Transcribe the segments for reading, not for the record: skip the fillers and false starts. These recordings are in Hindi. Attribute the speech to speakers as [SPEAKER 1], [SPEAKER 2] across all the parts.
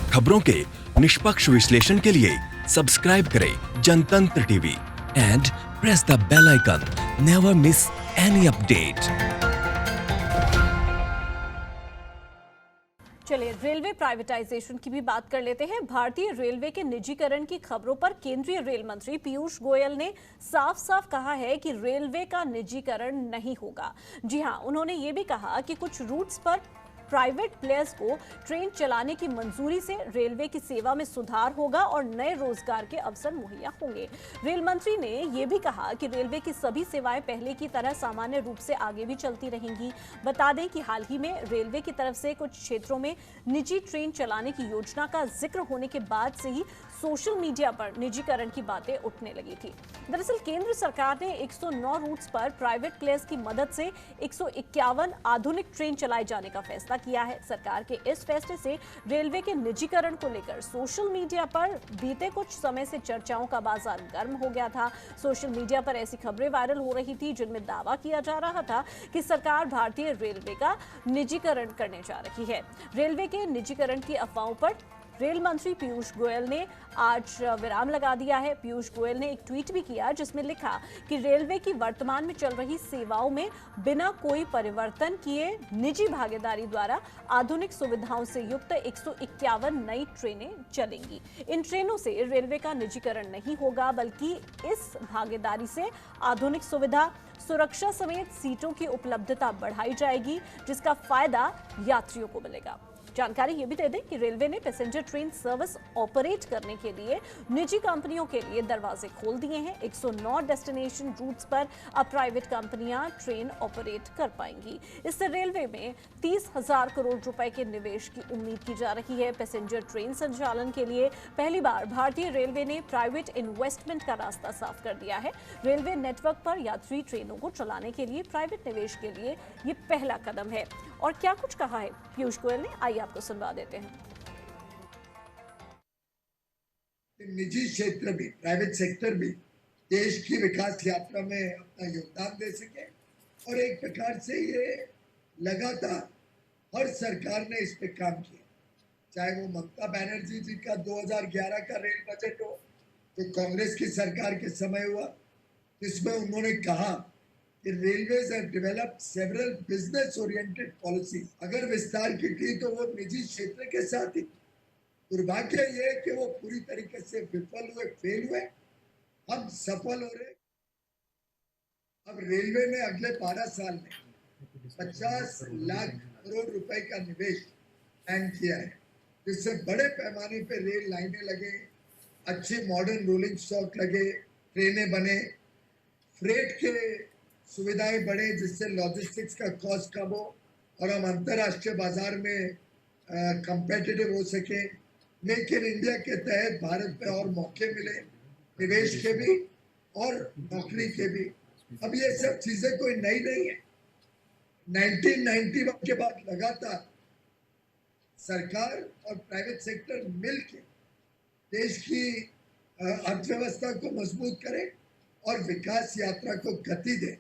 [SPEAKER 1] खबरों के निष्पक्ष विश्लेषण के लिए सब्सक्राइब करें Jantantra TV and press the bell icon. Never miss any update.
[SPEAKER 2] चलिए रेलवे प्राइवेटाइजेशन की भी बात कर लेते हैं। भारतीय रेलवे के निजीकरण की खबरों पर केंद्रीय रेल मंत्री पीयूष गोयल ने साफ साफ कहा है कि रेलवे का निजीकरण नहीं होगा। जी हां, उन्होंने ये भी कहा कि कुछ रूट्स पर प्राइवेट प्लेयर्स को ट्रेन चलाने की मंजूरी से रेलवे की सेवा में सुधार होगा और नए रोजगार के अवसर मुहैया होंगे। रेल मंत्री ने यह भी कहा कि रेलवे की सभी सेवाएं पहले की तरह सामान्य रूप से आगे भी चलती रहेंगी। बता दें कि हाल ही में रेलवे की तरफ से कुछ क्षेत्रों में निजी ट्रेन चलाने की योजना का जिक्र होने के बाद से ही सोशल मीडिया पर निजीकरण की बातें उठने लगी थी। दरअसल केंद्र सरकार ने 109 रूट्स पर प्राइवेट प्लेयर्स की मदद से 151 आधुनिक ट्रेन चलाए जाने का फैसला किया है। सरकार के इस फैसले से रेलवे के निजीकरण को लेकर सोशल मीडिया पर बीते कुछ समय से चर्चाओं का बाजार गर्म हो गया था। सोशल मीडिया पर ऐसी खबरें वायरल हो रही थी जिनमें दावा किया जा रहा था कि सरकार भारतीय रेलवे का निजीकरण करने जा रही है। रेलवे के निजीकरण की अफवाहों पर रेल मंत्री पीयूष गोयल ने आज विराम लगा दिया है। पीयूष गोयल ने एक ट्वीट भी किया जिसमें लिखा कि रेलवे की वर्तमान में चल रही सेवाओं में बिना कोई परिवर्तन किए निजी भागीदारी द्वारा आधुनिक सुविधाओं से युक्त 151 नई ट्रेनें चलेंगी। इन ट्रेनों से रेलवे का निजीकरण नहीं होगा, बल्कि इस भागीदारी से आधुनिक सुविधा, सुरक्षा समेत सीटों की उपलब्धता बढ़ाई जाएगी, जिसका फायदा यात्रियों को मिलेगा। जानकारी ये भी दे दें कि रेलवे ने पैसेंजर ट्रेन सर्विस ऑपरेट करने के लिए निजी कंपनियों के लिए दरवाजे खोल दिए हैं। 109 डेस्टिनेशन रूट्स पर अब प्राइवेट कंपनियां ट्रेन ऑपरेट कर पाएंगी। इससे रेलवे में 30,000 करोड़ रुपए के निवेश की उम्मीद की जा रही है। पैसेंजर ट्रेन संचालन के लिए पहली बार भारतीय रेलवे ने प्राइवेट इन्वेस्टमेंट का रास्ता साफ कर दिया है। रेलवे नेटवर्क पर यात्री ट्रेनों को चलाने के लिए प्राइवेट निवेश के लिए ये पहला कदम है। और क्या कुछ कहा है पीयूष गोयल ने, आइए आपको सुनवा देते हैं।
[SPEAKER 3] निजी क्षेत्र भी, प्राइवेट सेक्टर भी देश की विकास यात्रा में अपना योगदान दे सके और एक प्रकार से ये लगातार हर सरकार ने इस पे काम किया, चाहे वो ममता बनर्जी जी का 2011 का रेल बजट हो, जो कांग्रेस की सरकार के समय हुआ, जिसमें उन्होंने कहा कि railways have developed several business oriented policy. अगर विस्तार की थी तो वो निजी क्षेत्र के साथ ही। दुर्भाग्य ये कि वो पूरी तरीके से विफल हुए, फेल हुए। हम सफल हो रहे। अब रेलवे ने अगले 12 साल में 50 लाख करोड़ रुपए का निवेश प्लान किया है, जिससे बड़े पैमाने पे रेल लाइनें लगे, अच्छे मॉडर्न रोलिंग स्टॉक लगे, ट्रेनें बने, फ्रेट के सुविधाएं बढ़े, जिससे लॉजिस्टिक्स का कॉस्ट कम हो और हम अंतर्राष्ट्रीय बाजार में कंपेटिटिव हो सके। मेक इन इंडिया के तहत भारत में और मौके मिले, निवेश के भी और नौकरी के भी। अब ये सब चीजें कोई नई नहीं है। 1991 के बाद लगातार सरकार और प्राइवेट सेक्टर मिलकर देश की अर्थव्यवस्था को मजबूत करे और विकास यात्रा को गति दे।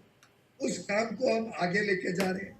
[SPEAKER 3] उस काम को हम आगे लेके जा रहे हैं।